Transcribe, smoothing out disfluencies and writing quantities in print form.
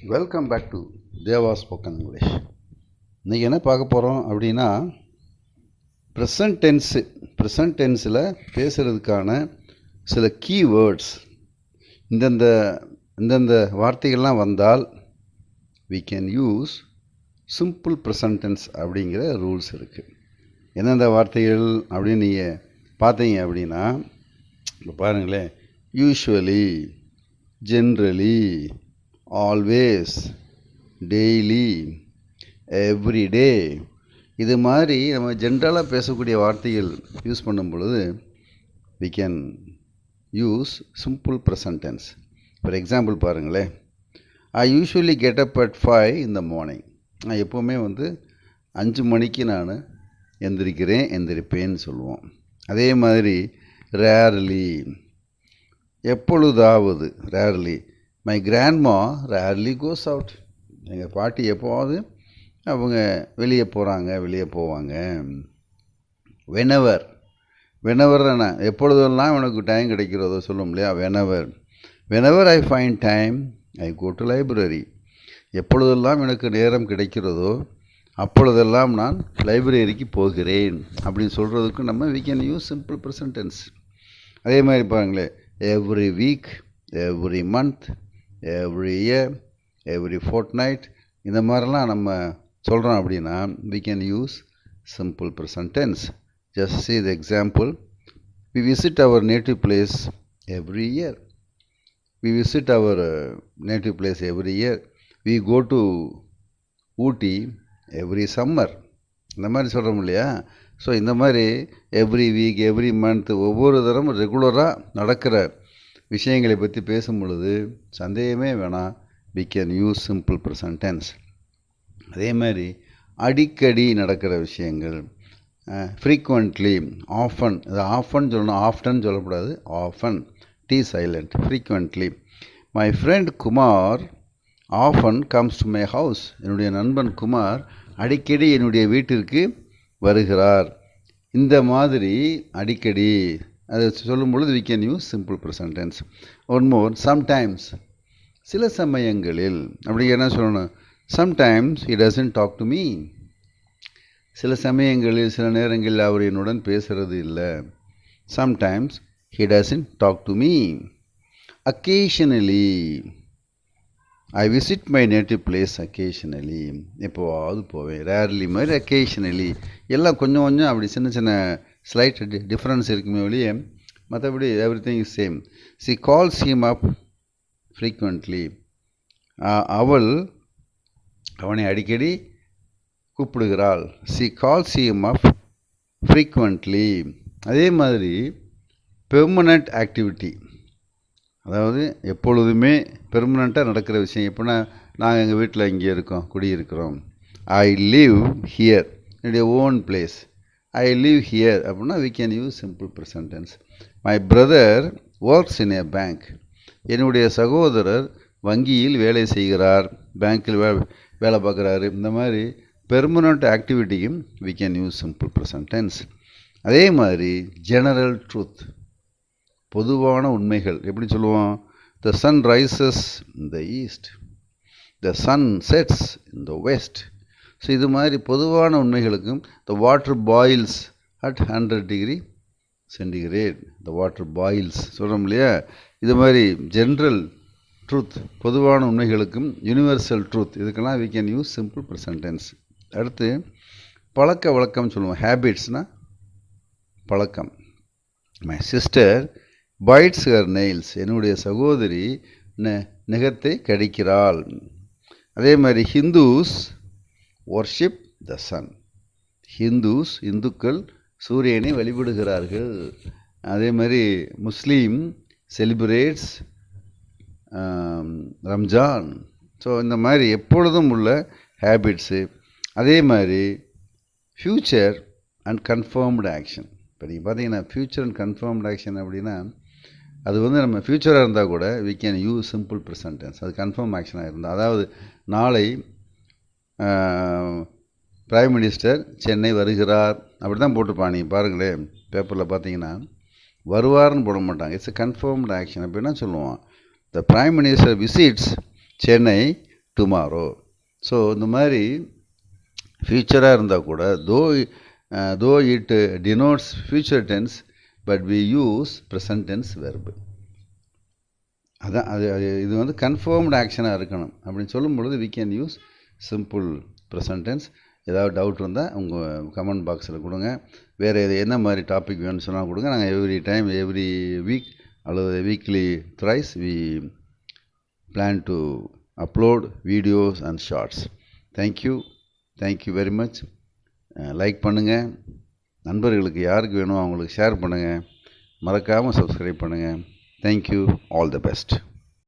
Welcome back to Deva spoken English. இன்றைக்கி என்ன பார்க்க போகிறோம் அப்படின்னா, ப்ரெசன்ட் டென்ஸில் பேசுகிறதுக்கான சில கீவேர்ட்ஸ். இந்தந்த வார்த்தைகள்லாம் வந்தால் we can use simple present tense அப்படிங்கிற ரூல்ஸ் இருக்குது. எந்தெந்த வார்த்தைகள் அப்படின்னு நீங்கள் பார்த்தீங்க அப்படின்னா, இப்போ பாருங்களேன், usually, generally, always, daily, everyday, இது மாதிரி நம்ம ஜென்ரலாக பேசக்கூடிய வார்த்தைகள் யூஸ் பண்ணும் பொழுது we can use simple present tense. For example பாருங்களேன், I usually get up at 5 in the morning. நான் எப்போவுமே 5 மணிக்கு நான் எந்திரிப்பேன்னு சொல்லுவோம். அதே மாதிரி ரேர்லி, எப்பொழுதாவது, rarely. My grandma rarely goes out. எங்கள் பாட்டி எப்போவாது அவங்க வெளியே போவாங்க. வெனவர் நான் எப்பொழுதெல்லாம் எனக்கு டைம் கிடைக்கிறதோ சொல்லும் இல்லையா, whenever I find time I go to library. எப்பொழுதெல்லாம் எனக்கு நேரம் கிடைக்கிறதோ அப்பொழுதெல்லாம் நான் லைப்ரரிக்கு போகிறேன் அப்படின்னு சொல்கிறதுக்கு நம்ம we can use simple present tense. அதே மாதிரி பாருங்களேன், every week, every month, every year, every fortnight, இந்த மாதிரிலாம் நம்ம சொல்கிறோம் அப்படின்னா we can use simple present tense. Just see the example. We visit our native place every year. We visit our native place every year. We go to Ooty every summer. இந்த மாதிரி சொல்கிறோம் இல்லையா. So இந்த மாதிரி every week, every month, ஒவ்வொரு தரமும் ரெகுலராக நடக்கிற விஷயங்களை பற்றி பேசும் பொழுது சந்தேகமே வேணாம், we can use simple present tense. அதே மாதிரி அடிக்கடி நடக்கிற விஷயங்கள், ஃப்ரீக்வெண்ட்லி, ஆஃபன். இது ஆஃபன் சொல்லணும், ஆஃப்டன் சொல்லக்கூடாது, often, T silent, frequently. My friend Kumar often comes to my house. என்னுடைய நண்பன் குமார் அடிக்கடி என்னுடைய வீட்டிற்கு வருகிறார். இந்த மாதிரி அடிக்கடி அதை சொல்லும் பொழுது we can use simple present tense. One more, sometimes, சில சமயங்களில். அப்படி என்ன சொல்லணும், sometimes he doesn't talk to me. சில சமயங்களில், சில நேரங்களில் அவர் என்னுடன் பேசுகிறது இல்லை. Sometimes he doesn't talk to me. occasionally, I visit my native place occasionally. எப்போவாவது போவேன். ரேர்லி மாதிரி occasionally, எல்லாம் கொஞ்சம் கொஞ்சம் அப்படி சின்ன சின்ன ஸ்லைட் டிஃப்ரென்ஸ் இருக்குமே வெளியே, மற்றபடி every thing is same. she calls him up frequently. அவள் அவனை அடிக்கடி கூப்பிடுகிறாள். she calls him up frequently. அதே மாதிரி பெர்மனண்ட் ஆக்டிவிட்டி, அதாவது எப்பொழுதுமே பெர்மனண்ட்டாக நடக்கிற விஷயம். எப்படின்னா, நாங்கள் எங்கள் வீட்டில் இங்கே இருக்கோம், குடியிருக்கிறோம். ஐ லிவ் ஹியர், என்னுடைய own place. I live here அப்படின்னா we can use simple present tense. My brother works in a bank. என்னுடைய சகோதரர் வங்கியில் வேலை செய்கிறார், பேங்க்கில் வேலை பார்க்குறாரு. இந்த மாதிரி பெர்மனண்ட் ஆக்டிவிட்டியும் we can use simple present tense. அதே மாதிரி ஜெனரல் ட்ரூத், பொதுவான உண்மைகள். எப்படி சொல்லுவோம், the sun rises in the east, the sun sets in the west. So இது மாதிரி பொதுவான உண்மைகளுக்கும், the water boils at 100 degree centigrade, the water boils சொல்கிறோம் இல்லையா. இது மாதிரி ஜென்ரல் ட்ரூத், பொதுவான உண்மைகளுக்கும், யூனிவர்சல் ட்ரூத், இதுக்கெல்லாம் we can use simple present tense. அடுத்து பழக்க வழக்கம் சொல்லுவோம். ஹேபிட்ஸ்னால் பழக்கம். My sister bites her nails. என்னுடைய சகோதரி நகத்தை கடிக்கிறாள். அதே மாதிரி ஹிந்துஸ் வர்ஷிப் த சன். இந்துக்கள் சூரியனை வழிபடுகிறார்கள். அதே மாதிரி முஸ்லீம் செலிப்ரேட்ஸ் ரம்ஜான். ஸோ இந்த மாதிரி எப்பொழுதும் உள்ள ஹேபிட்ஸு. அதே மாதிரி ஃப்யூச்சர் அண்ட் கன்ஃபர்ம்டு ஆக்ஷன். இப்போ நீங்கள் பார்த்தீங்கன்னா ஃப்யூச்சர் அண்ட் கன்ஃபர்ம்டு ஆக்ஷன் அப்படின்னா, அது நம்ம ஃப்யூச்சராக இருந்தால் கூட we can use simple present tense. அது கன்ஃபார்ம் ஆக்ஷனாக இருந்தால், அதாவது நாளை பிரைம் மினிஸ்டர் சென்னை வருகிறார் அப்படி தான் போட்டுப்பாங்க. நீங்கள் பாருங்களேன், பேப்பரில் பார்த்தீங்கன்னா வருவார்னு போட மாட்டாங்க. It's a confirmed action. அப்போ என்ன சொல்லுவோம், the prime minister visits Chennai tomorrow. So இந்த மாதிரி ஃப்யூச்சராக இருந்தால் கூட though it denotes future tense but we use present tense verb. அதான் இது வந்து கன்ஃபார்ம்டு ஆக்ஷனாக இருக்கணும் அப்படின்னு சொல்லும் பொழுது we can use simple present tense. ஏதாவது டவுட் இருந்தால் உங்கள் கமெண்ட் பாக்ஸில் கொடுங்க. வேறு என்ன மாதிரி டாபிக் வேணும்னு சொன்னால் கொடுங்க. நாங்கள் எவ்ரி வீக் அல்லது weekly thrice we plan to upload videos and shorts. Thank you very much. Like பண்ணுங்கள், நண்பர்களுக்கு யாருக்கு வேணும் அவங்களுக்கு ஷேர் பண்ணுங்கள், மறக்காமல் சப்ஸ்கிரைப் பண்ணுங்கள். Thank you, all the best.